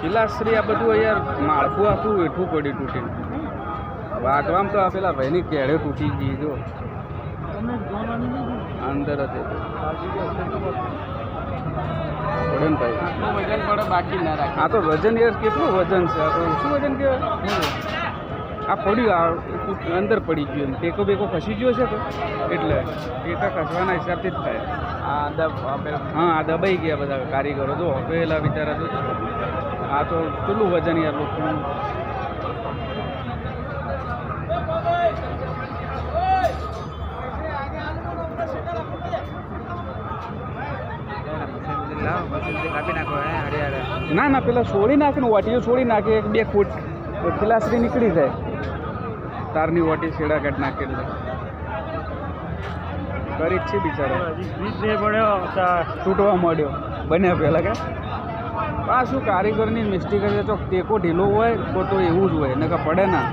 પિલાશ્રી આ બધું યાર માળખું આખું વેઠવું પડ્યું તૂટીને. વાગવામાં તો આ પેલા ભાઈની કેળે તૂટી ગઈ જો અંદર હતી પડે ને ભાઈ. વજન પડે બાકી ના રાખે. આ તો વજન યાર કેટલું વજન છે? આ તો શું વજન કહેવાય? આ પડ્યું આ અંદર પડી ગયું ટેકો બેકો ખસી ગયો છે તો એટલે ટેકા ખસવાના હિસાબથી જ થાય. હા આ દબાઈ ગયા બધા કારીગરો જો પેલા બિચારા તો આ તો કેટલું વજન યાર લોકોનું. કાપી નાખો ના ના પેલા છોડી નાખે ને વાટીઓ છોડી નાખે 2 ફૂટ પિલાશ્રી નીકળી જાય. તારની વાટી છેડા કાઢ નાખે એટલે ગરીબ છે બિચારો. તૂટવા માંડ્યો બન્યા પહેલાં કે આ શું કારીગરની મિસ્ટેક છે? તો ટેકો ઢીલો હોય તો એવું જ હોય ને કે પડે ના.